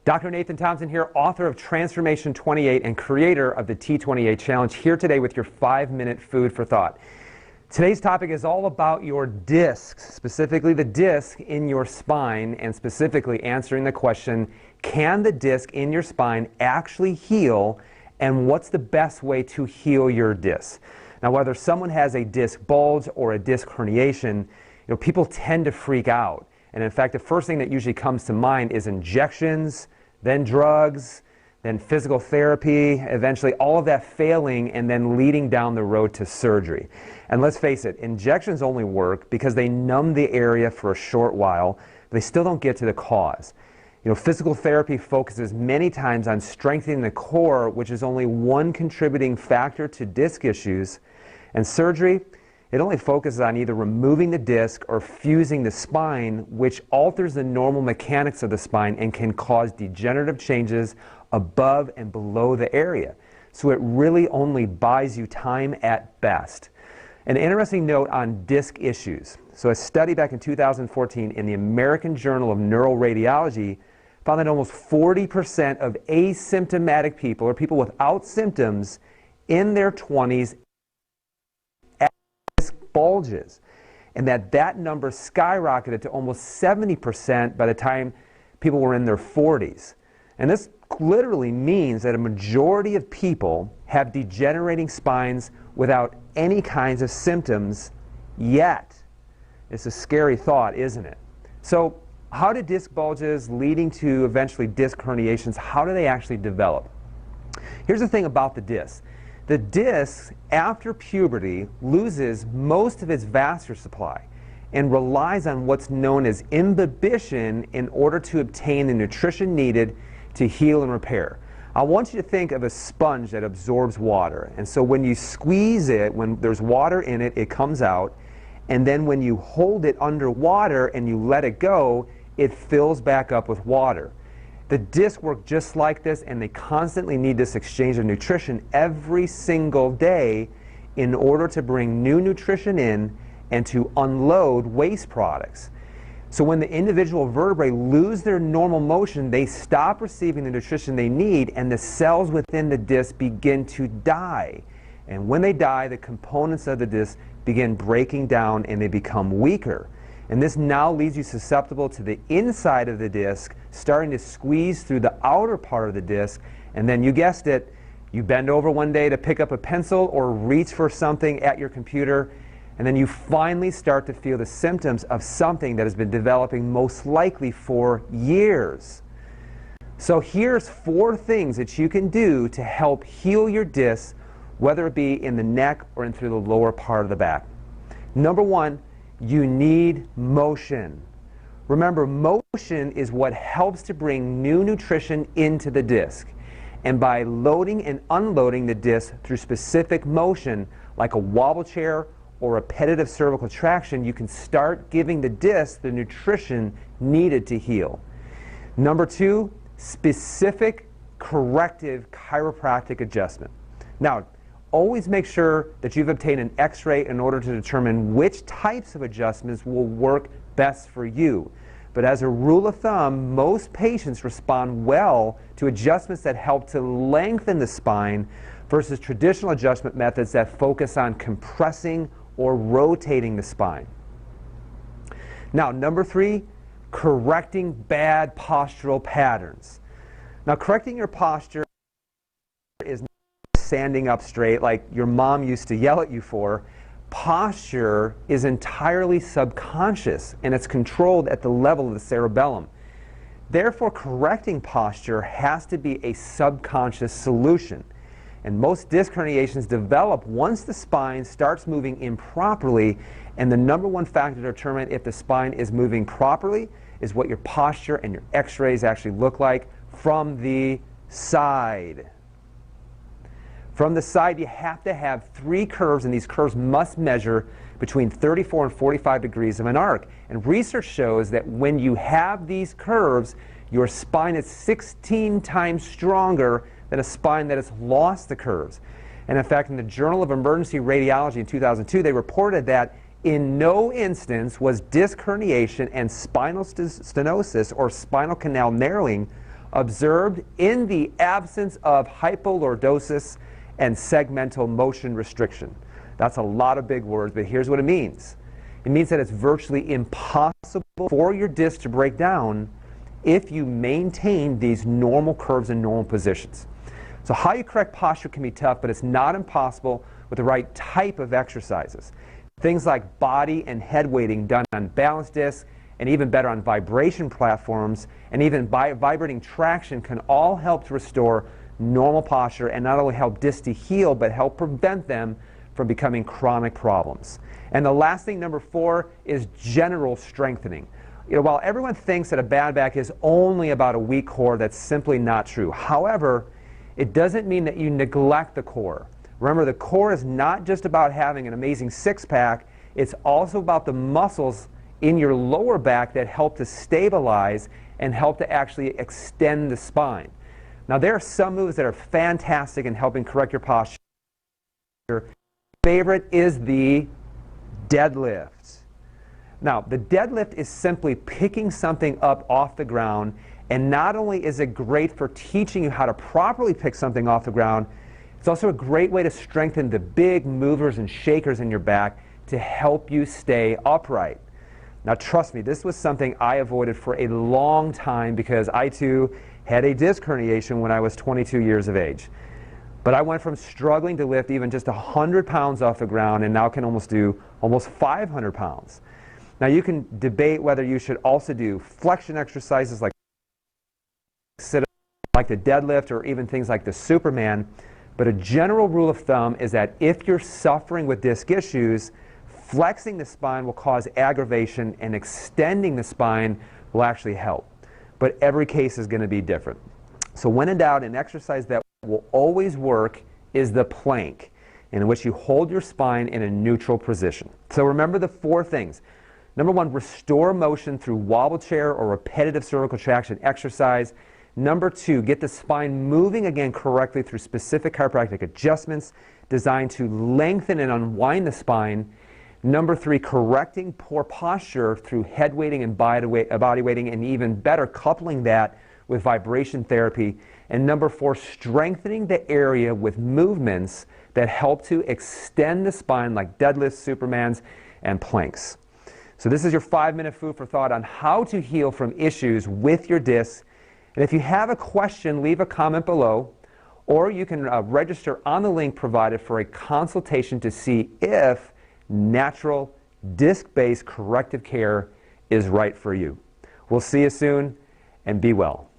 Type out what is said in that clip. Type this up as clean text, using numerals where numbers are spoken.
Dr. Nathan Thompson here, author of Transformation 28 and creator of the T28 Challenge, here today with your 5-minute food for thought. Today's topic is all about your discs, specifically the disc in your spine, and specifically answering the question, can the disc in your spine actually heal, and what's the best way to heal your disc? Now, whether someone has a disc bulge or a disc herniation, people tend to freak out. And in fact, the first thing that usually comes to mind is injections, then drugs, then physical therapy, eventually all of that failing and then leading down the road to surgery. And let's face it, injections only work because they numb the area for a short while, but they still don't get to the cause. Physical therapy focuses many times on strengthening the core, which is only one contributing factor to disc issues. And surgery, it only focuses on either removing the disc or fusing the spine, which alters the normal mechanics of the spine and can cause degenerative changes above and below the area. So it really only buys you time at best. An interesting note on disc issues. So a study back in 2014 in the American Journal of Neuroradiology found that almost 40% of asymptomatic people, or people without symptoms, in their 20s had disc bulges, and that number skyrocketed to almost 70% by the time people were in their 40s. And this literally means that a majority of people have degenerating spines without any kinds of symptoms yet. It's a scary thought, isn't it? So how do disc bulges leading to eventually disc herniations, how do they actually develop? Here's the thing about the disc. The disc, after puberty, loses most of its vascular supply and relies on what's known as imbibition in order to obtain the nutrition needed to heal and repair. I want you to think of a sponge that absorbs water. And so when you squeeze it, when there's water in it, it comes out. And then when you hold it underwater and you let it go, it fills back up with water. The discs work just like this, and they constantly need this exchange of nutrition every single day in order to bring new nutrition in and to unload waste products. So when the individual vertebrae lose their normal motion, they stop receiving the nutrition they need, and the cells within the disc begin to die. And when they die, the components of the disc begin breaking down and they become weaker. And this now leaves you susceptible to the inside of the disc starting to squeeze through the outer part of the disc, and then you guessed it, you bend over one day to pick up a pencil or reach for something at your computer, and then you finally start to feel the symptoms of something that has been developing most likely for years. So here's 4 things that you can do to help heal your disc, whether it be in the neck or in through the lower part of the back. Number 1, you need motion. Remember, motion is what helps to bring new nutrition into the disc. And by loading and unloading the disc through specific motion, like a wobble chair or repetitive cervical traction, you can start giving the disc the nutrition needed to heal. Number 2, specific corrective chiropractic adjustment. Now, always make sure that you've obtained an x-ray in order to determine which types of adjustments will work best for you. But as a rule of thumb, most patients respond well to adjustments that help to lengthen the spine versus traditional adjustment methods that focus on compressing or rotating the spine. Now, number 3, correcting bad postural patterns. Now, correcting your posture is not standing up straight like your mom used to yell at you for. Posture is entirely subconscious, and it's controlled at the level of the cerebellum. Therefore, correcting posture has to be a subconscious solution. And most disc herniations develop once the spine starts moving improperly, and the number 1 factor to determine if the spine is moving properly is what your posture and your x-rays actually look like from the side. From the side, you have to have 3 curves, and these curves must measure between 34 and 45 degrees of an arc. And research shows that when you have these curves, your spine is 16 times stronger than a spine that has lost the curves. And in fact, in the Journal of Emergency Radiology in 2002, they reported that in no instance was disc herniation and spinal stenosis or spinal canal narrowing observed in the absence of hypolordosis and segmental motion restriction. That's a lot of big words, but here's what it means. It means that it's virtually impossible for your disc to break down if you maintain these normal curves and normal positions. So how you correct posture can be tough, but it's not impossible with the right type of exercises. Things like body and head weighting done on balanced discs, and even better on vibration platforms, and even vibrating traction can all help to restore normal posture and not only help discs to heal, but help prevent them from becoming chronic problems. And the last thing, number 4, is general strengthening. While everyone thinks that a bad back is only about a weak core, that's simply not true. However, it doesn't mean that you neglect the core. Remember, the core is not just about having an amazing six-pack, it's also about the muscles in your lower back that help to stabilize and help to actually extend the spine. Now, there are some moves that are fantastic in helping correct your posture. Favorite is the deadlift. Now, the deadlift is simply picking something up off the ground, and not only is it great for teaching you how to properly pick something off the ground, it's also a great way to strengthen the big movers and shakers in your back to help you stay upright. Now, trust me, this was something I avoided for a long time because I too had a disc herniation when I was 22 years of age. But I went from struggling to lift even just 100 pounds off the ground and now can almost do almost 500 pounds. Now, you can debate whether you should also do flexion exercises like sit-up, like the deadlift, or even things like the Superman. But a general rule of thumb is that if you're suffering with disc issues, flexing the spine will cause aggravation and extending the spine will actually help. But every case is going to be different. So when in doubt, an exercise that will always work is the plank, in which you hold your spine in a neutral position. So remember the 4 things. Number 1, restore motion through wobble chair or repetitive cervical traction exercise. Number 2, get the spine moving again correctly through specific chiropractic adjustments designed to lengthen and unwind the spine. Number 3, correcting poor posture through head weighting and body weighting, and even better, coupling that with vibration therapy. And number 4, strengthening the area with movements that help to extend the spine like deadlifts, Supermans, and planks. So this is your 5-minute food for thought on how to heal from issues with your discs. And if you have a question, leave a comment below, or you can register on the link provided for a consultation to see if natural disc-based corrective care is right for you. We'll see you soon, and be well.